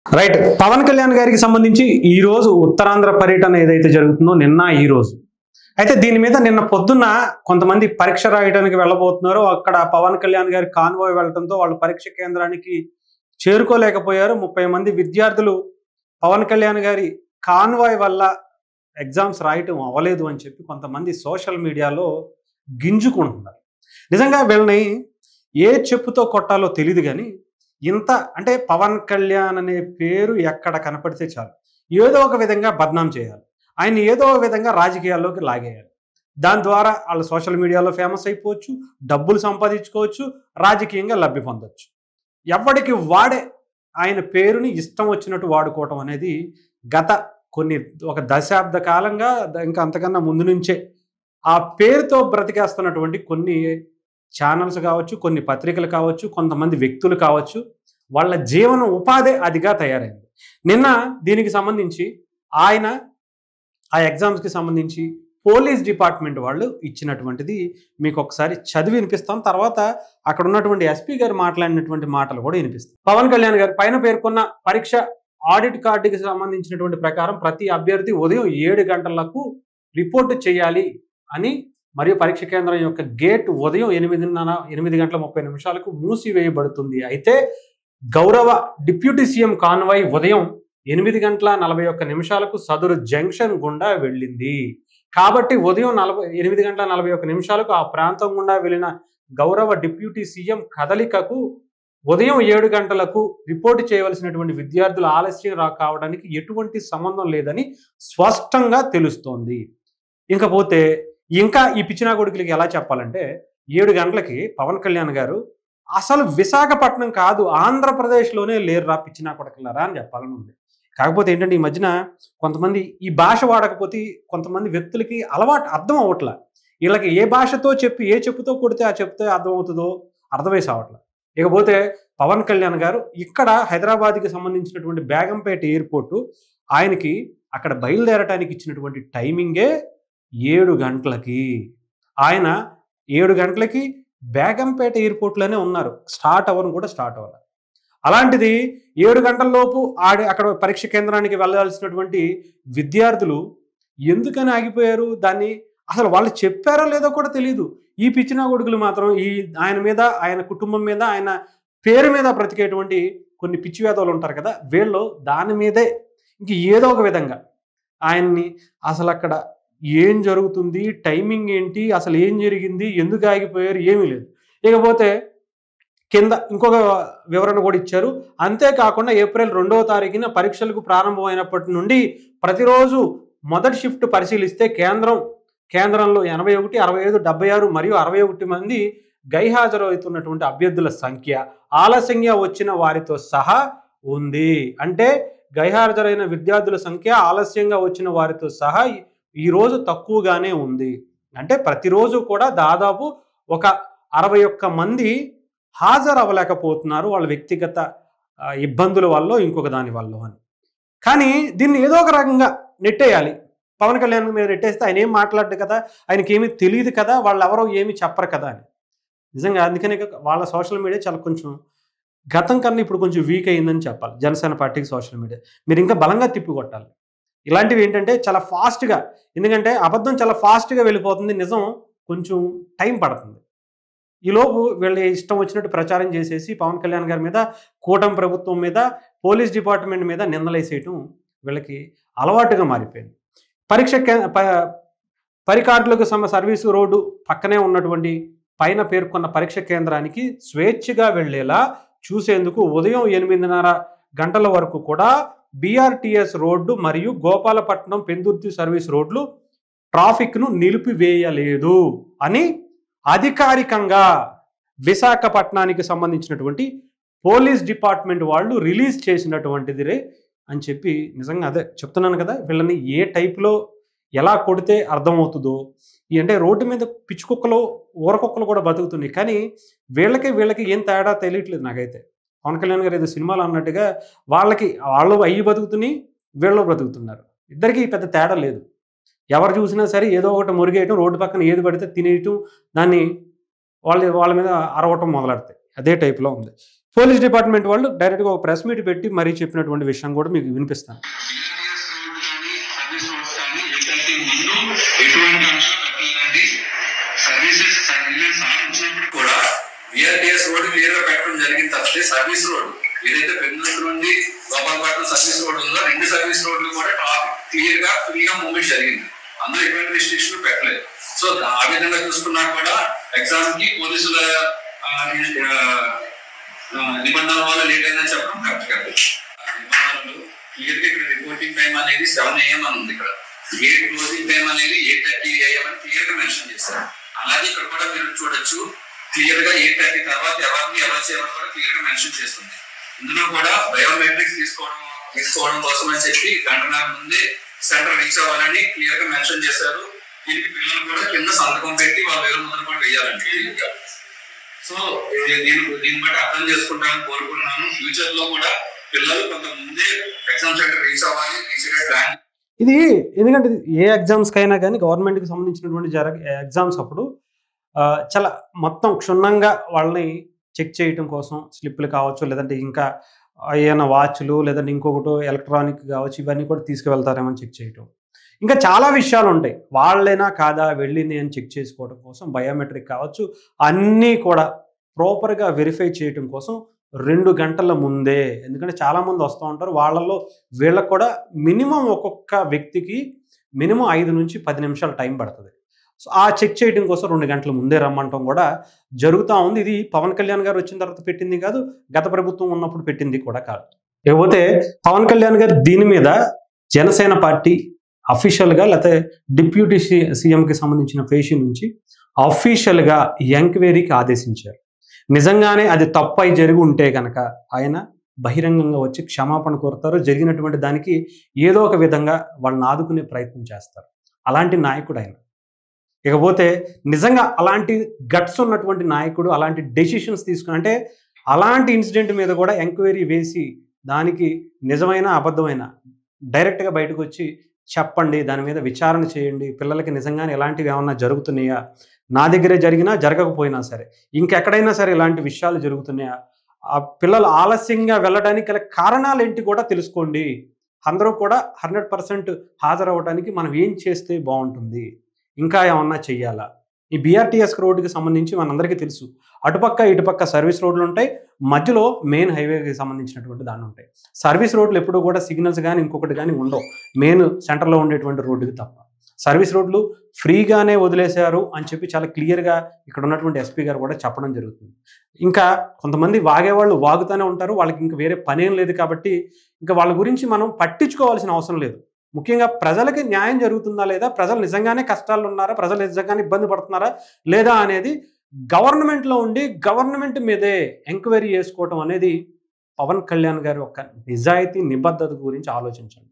Right. Pawan Kalyan గారికి సంబంధించి ఈ రోజు ఉత్తరాంధ్ర పర్యటన ఏదైతే జరుగుతుందో నిన్న ఈ రోజు అయితే దీని మీద నిన్న పొద్దున్న కొంతమంది పరీక్ష రాయడానికి వెళ్ళబోతున్నారు. అక్కడ పవన్ కళ్యాణ్ గారి కాన్వాయ్ వెళ్ళడంతో వాళ్ళు పరీక్ష కేంద్రానికి చేరుకోలేకపోయారు. 30 మంది విద్యార్థులు పవన్ కళ్యాణ్ గారి కాన్వాయ్ వల్ల ఎగ్జామ్స్ రాయటం అవ్వలేదు అని చెప్పి కొంతమంది సోషల్ మీడియాలో గింజుకుంటున్నారు. నిజంగా వీళ్ళని ఏ చెప్పుతో కొట్టాలో తెలియదు కానీ ఇంత అంటే పవన్ కళ్యాణ్ అనే పేరు ఎక్కడ కనపడితే చాలు ఏదో ఒక విధంగా బద్నాం చేయాలి, ఆయన ఏదో ఒక విధంగా రాజకీయాల్లోకి లాగేయాలి. దాని ద్వారా వాళ్ళు సోషల్ మీడియాలో ఫేమస్ అయిపోవచ్చు, డబ్బులు సంపాదించుకోవచ్చు, రాజకీయంగా లబ్ధి పొందొచ్చు. ఎవడికి వాడే ఆయన పేరుని ఇష్టం వచ్చినట్టు వాడుకోవటం అనేది గత ఒక దశాబ్ద కాలంగా ఇంకా అంతకన్నా ముందు నుంచే ఆ పేరుతో బ్రతికేస్తున్నటువంటి కొన్ని ఛానల్స్ కావచ్చు, కొన్ని పత్రికలు కావచ్చు, కొంతమంది వ్యక్తులు కావచ్చు, వాళ్ళ జీవన ఉపాధి అదిగా తయారైంది. నిన్న దీనికి సంబంధించి ఆయన ఆ ఎగ్జామ్స్కి సంబంధించి పోలీస్ డిపార్ట్మెంట్ వాళ్ళు ఇచ్చినటువంటిది మీకు ఒకసారి చదివి వినిపిస్తాం. తర్వాత అక్కడ ఉన్నటువంటి ఎస్పీ గారు మాట్లాడినటువంటి మాటలు కూడా వినిపిస్తాం. పవన్ కళ్యాణ్ గారు పైన పేర్కొన్న పరీక్ష ఆడిట్ కార్డుకి సంబంధించినటువంటి ప్రకారం ప్రతి అభ్యర్థి ఉదయం 7 గంటలకు రిపోర్టు చేయాలి అని, మరియు పరీక్ష కేంద్రం యొక్క గేట్ ఉదయం 8:30 మూసివేయబడుతుంది. అయితే గౌరవ డిప్యూటీ సీఎం కాన్వాయ్ ఉదయం 8:41 సదరు జంక్షన్ గుండా వెళ్ళింది. కాబట్టి ఉదయం 8:41 ఆ ప్రాంతం గుండా వెళ్ళిన గౌరవ డిప్యూటీ సీఎం కదలికకు ఉదయం 7 గంటలకు రిపోర్టు చేయవలసినటువంటి విద్యార్థులు ఆలస్యం కావడానికి ఎటువంటి సంబంధం లేదని స్పష్టంగా తెలుస్తోంది. ఇంకపోతే ఇంకా ఈ పిచ్చినా కొడుకులకి ఎలా చెప్పాలంటే 7 గంటలకి పవన్ కళ్యాణ్ గారు అసలు విశాఖపట్నం కాదు ఆంధ్రప్రదేశ్లోనే లేరురా పిచ్చినా కొడుకులారా అని చెప్పాలని ఉంది. కాకపోతే ఏంటంటే ఈ మధ్యన కొంతమంది ఈ భాష వాడకపోతే కొంతమంది వ్యక్తులకి అర్థం అవ్వట్లా. వీళ్ళకి ఏ భాషతో చెప్పి ఏ చెప్పుతో కొడితే ఆ చెప్తే అర్థం అవుతుందో అర్థమై సావట్లా. ఇకపోతే పవన్ కళ్యాణ్ గారు ఇక్కడ హైదరాబాద్కి సంబంధించినటువంటి బేగంపేట ఎయిర్పోర్టు ఆయనకి అక్కడ బయలుదేరటానికి ఇచ్చినటువంటి టైమింగే 7 గంటలకి. ఆయన 7 గంటలకి బేగంపేట ఎయిర్పోర్ట్లోనే ఉన్నారు. స్టార్ట్ అవ్వాలి. అలాంటిది 7 గంటల లోపు అక్కడ పరీక్ష కేంద్రానికి వెళ్ళాల్సినటువంటి విద్యార్థులు ఎందుకని ఆగిపోయారు? దాన్ని అసలు వాళ్ళు చెప్పారో లేదో కూడా తెలియదు. ఈ పిచ్చినా కొడుకులు మాత్రం ఆయన మీద, ఆయన కుటుంబం మీద, ఆయన పేరు మీద బ్రతికేటువంటి కొన్ని పిచ్చి వేదవులు ఉంటారు కదా, వీళ్ళు దాని మీదే ఇంక ఏదో ఒక విధంగా ఆయన్ని అసలు అక్కడ ఏం జరుగుతుంది, టైమింగ్ ఏంటి, అసలు ఏం జరిగింది, ఎందుకు ఆగిపోయారు, ఏమీ లేదు. ఇకపోతే కింద ఇంకొక వివరణ కూడా ఇచ్చారు. అంతేకాకుండా ఏప్రిల్ 2వ తారీఖున పరీక్షలకు ప్రారంభమైనప్పటి నుండి ప్రతిరోజు మొదటి షిఫ్ట్ పరిశీలిస్తే కేంద్రంలో 81, 65, 76 మరియు 61 మంది గైహాజరవుతున్నటువంటి అభ్యర్థుల సంఖ్య ఆలస్యంగా వచ్చిన వారితో సహా ఉంది. అంటే గైహాజరైన విద్యార్థుల సంఖ్య ఆలస్యంగా వచ్చిన వారితో సహా ఈరోజు తక్కువగానే ఉంది. అంటే ప్రతిరోజు కూడా దాదాపు ఒక 61 మంది హాజరు అవ్వలేకపోతున్నారు వాళ్ళ వ్యక్తిగత ఇబ్బందుల వల్ల ఇంకొక దాని వల్ల అని. కానీ దీన్ని ఏదో ఒక రకంగా నెట్టేయాలి. పవన్ కళ్యాణ్ మీద నెట్టేస్తే ఆయన ఏం మాట్లాడు కదా, ఆయనకి ఏమీ తెలియదు కదా, వాళ్ళు ఎవరో ఏమీ చెప్పరు కదా అని. నిజంగా అందుకనే వాళ్ళ సోషల్ మీడియా చాలా కొంచెం గతం కన్నా ఇప్పుడు కొంచెం వీక్ అయిందని చెప్పాలి. జనసేన పార్టీకి సోషల్ మీడియా మీరు ఇంకా బలంగా తిప్పికొట్టాలి. ఇలాంటివి ఏంటంటే చాలా ఫాస్ట్గా, ఎందుకంటే అబద్ధం చాలా ఫాస్ట్గా వెళ్ళిపోతుంది, నిజం కొంచెం టైం పడుతుంది. ఈలోపు వీళ్ళు ఇష్టం వచ్చినట్టు ప్రచారం చేసేసి పవన్ కళ్యాణ్ గారి మీద, కూటమి ప్రభుత్వం మీద, పోలీస్ డిపార్ట్మెంట్ మీద నిందలేసేయటం వీళ్ళకి అలవాటుగా మారిపోయింది. పరికార్డులకు సర్వీసు రోడ్డు పక్కనే ఉన్నటువంటి పైన పేర్కొన్న పరీక్ష కేంద్రానికి స్వేచ్ఛగా వెళ్లేలా చూసేందుకు ఉదయం 8:30 వరకు కూడా BRTS రోడ్డు మరియు గోపాలపట్నం పెందుర్తి సర్వీస్ రోడ్లు ట్రాఫిక్ను నిలిపివేయలేదు అని అధికారికంగా విశాఖపట్నానికి సంబంధించినటువంటి పోలీస్ డిపార్ట్మెంట్ వాళ్ళు రిలీజ్ చేసినటువంటిదిరే అని చెప్పి నిజంగా అదే చెప్తున్నాను కదా, వీళ్ళని ఏ టైప్లో ఎలా కొడితే అర్థమవుతుందో. అంటే రోడ్డు మీద పిచ్చుకుక్కలు ఊరకుక్కలు కూడా బతుకుతున్నాయి, కానీ వీళ్ళకి ఏం తేడా తెలియట్లేదు నాకైతే. పవన్ కళ్యాణ్ గారు ఏదో సినిమాలో అన్నట్టుగా వాళ్ళు అయ్యి బతుకుతున్నాయి, వీళ్ళు బ్రతుకుతున్నారు. ఇద్దరికి పెద్ద తేడా లేదు. ఎవరు చూసినా సరే ఏదో ఒకటి మురిగేయటం, రోడ్డు పక్కన ఏది పడితే తినేయటం, దాన్ని వాళ్ళ మీద అరవటం మొదలెడతాయి. అదే టైప్లో ఉంది. పోలీస్ డిపార్ట్మెంట్ వాళ్ళు డైరెక్ట్గా ఒక ప్రెస్ మీట్ పెట్టి మరీ చెప్పినటువంటి విషయం కూడా మీకు వినిపిస్తాను. బిఆర్టీఎస్ రోడ్ క్లియర్ గా పెట్టడం జరిగింది తప్పితే సర్వీస్ రోడ్ ఏదైతే పెన్నుల నుండి గోపాలపట్నం సర్వీస్ రోడ్ ఉందో 2 సర్వీస్ రోడ్లు కూడా ట్రాఫిక్ క్లియర్ గా ఫ్రీగా మూవ్మెంట్ జరిగింది. అందులో ఎటువంటి రిస్ట్రిక్షన్ పెట్టలేదు. సో ఆ విధంగా చూసుకున్నా కూడా ఎగ్జామ్ కి పోలీసుల నిబంధనల వల్ల లేట్ అయిందని చెప్పడం కరెక్ట్ కాదు. నిబంధనలు క్లియర్ గా ఇక్కడ రిపోర్టింగ్ టైం అనేది 7 AM అని ఉంది. ఇక్కడ గేట్ క్లోజింగ్ టైం అనేది 8:30 AM అని క్లియర్ గా మెన్షన్ చేశారు. అలాగే ఇక్కడ కూడా మీరు చూడొచ్చు క్లియర్ గా 8:30 తర్వాత ఎవరిని ఎలా చేయాలని కూడా క్లియర్ గా మెన్షన్ చేస్తుంది. ఇందులో కూడా బయోమెట్రిక్స్ తీసుకోవడం కోసం అని చెప్పి గంటన్నర ముందే సెంటర్ రీచ్ అవ్వాలని క్లియర్ గా మెన్షన్ చేశారు. దీనికి పిల్లలు కూడా కింద సంతకం పెట్టి వాళ్ళ వేరే ముందు కూడా వేయాలండి. సో దీన్ని బట్టి అర్థం చేసుకుంటానని కోరుకుంటున్నాను. ఫ్యూచర్ లో కూడా పిల్లలు కొంత ముందే ఎగ్జామ్ సెంటర్ రీచ్ అవ్వాలి, రీచ్ అయ్యే ప్లాన్. ఇది ఎందుకంటే ఏ ఎగ్జామ్స్కి అయినా కానీ గవర్నమెంట్కి సంబంధించినటువంటి ఎగ్జామ్స్ అప్పుడు చాలా మొత్తం క్షుణ్ణంగా వాళ్ళని చెక్ చేయటం కోసం స్లిప్లు కావచ్చు, లేదంటే ఇంకా ఏమైనా వాచ్లు, లేదంటే ఇంకొకటి ఎలక్ట్రానిక్ కావచ్చు, ఇవన్నీ కూడా తీసుకువెళ్తారేమో చెక్ చేయటం. ఇంకా చాలా విషయాలు ఉంటాయి. వాళ్ళైనా కాదా వెళ్ళింది అని చెక్ చేసుకోవడం కోసం బయోమెట్రిక్ కావచ్చు, అన్నీ కూడా ప్రాపర్గా వెరిఫై చేయటం కోసం 2 గంటల ముందే, ఎందుకంటే చాలామంది వస్తూ ఉంటారు. వాళ్ళల్లో వీళ్ళకు కూడా మినిమం ఒక్కొక్క వ్యక్తికి మినిమం 5 నుంచి 10 నిమిషాలు టైం పడుతుంది. సో ఆ చెక్ చేయడం కోసం 2 గంటల ముందే రమ్మంటాం కూడా జరుగుతూ ఉంది. ఇది పవన్ కళ్యాణ్ గారు వచ్చిన తర్వాత పెట్టింది కాదు, గత ప్రభుత్వం ఉన్నప్పుడు పెట్టింది కూడా కాదు. లేకపోతే పవన్ కళ్యాణ్ గారు దీని మీద జనసేన పార్టీ అఫీషియల్గా, లేకపోతే డిప్యూటీ సీఎంకి సంబంధించిన పేషి నుంచి అఫీషియల్గా ఎంక్వైరీకి ఆదేశించారు. నిజంగానే అది తప్పై జరిగి ఉంటే కనుక ఆయన బహిరంగంగా వచ్చి క్షమాపణ కోరుతారు. జరిగినటువంటి దానికి ఏదో ఒక విధంగా వాళ్ళని ఆదుకునే ప్రయత్నం చేస్తారు. అలాంటి నాయకుడు ఆయన. ఇకపోతే నిజంగా అలాంటి గట్స్ ఉన్నటువంటి నాయకుడు అలాంటి డెసిషన్స్ తీసుకుని, అంటే అలాంటి ఇన్సిడెంట్ మీద కూడా ఎంక్వైరీ వేసి దానికి నిజమైన అబద్ధమైన డైరెక్ట్గా బయటకు వచ్చి చెప్పండి, దాని మీద విచారణ చేయండి, పిల్లలకి నిజంగానే ఇలాంటివి ఏమన్నా జరుగుతున్నాయా, నా దగ్గరే జరిగినా జరగకపోయినా సరే ఇంకెక్కడైనా సరే ఇలాంటి విషయాలు జరుగుతున్నాయా, ఆ పిల్లలు ఆలస్యంగా వెళ్ళడానికి గల కారణాలు ఏంటి కూడా తెలుసుకోండి. అందరూ కూడా 100% హాజరవ్వడానికి మనం ఏం చేస్తే బాగుంటుంది, ఇంకా ఏమన్నా చెయ్యాలా. ఈ బీఆర్టీఎస్ రోడ్డుకి సంబంధించి మనందరికీ తెలుసు, అటుపక్క ఇటుపక్క సర్వీస్ రోడ్లు ఉంటాయి, మధ్యలో మెయిన్ హైవేకి సంబంధించినటువంటి దాన్ని ఉంటాయి. సర్వీస్ రోడ్లు ఎప్పుడు కూడా సిగ్నల్స్ కానీ ఇంకొకటి కానీ ఉండవు, మెయిన్ సెంటర్లో ఉండేటువంటి రోడ్డుకి తప్ప. సర్వీస్ రోడ్లు ఫ్రీగానే వదిలేశారు అని చెప్పి చాలా క్లియర్గా ఇక్కడ ఉన్నటువంటి ఎస్పీ గారు కూడా చెప్పడం జరుగుతుంది. ఇంకా కొంతమంది వాగేవాళ్ళు వాగుతూనే ఉంటారు, వాళ్ళకి ఇంకా వేరే పనేం లేదు కాబట్టి ఇంకా వాళ్ళ గురించి మనం పట్టించుకోవాల్సిన అవసరం లేదు. ముఖ్యంగా ప్రజలకి న్యాయం జరుగుతుందా లేదా, ప్రజలు నిజంగానే కష్టాలు ఉన్నారా, ప్రజలు నిజంగానే ఇబ్బంది పడుతున్నారా లేదా అనేది గవర్నమెంట్లో ఉండి గవర్నమెంట్ మీదే ఎంక్వైరీ చేసుకోవటం అనేది పవన్ కళ్యాణ్ గారి యొక్క నిజాయితీ నిబద్ధత గురించి ఆలోచించండి.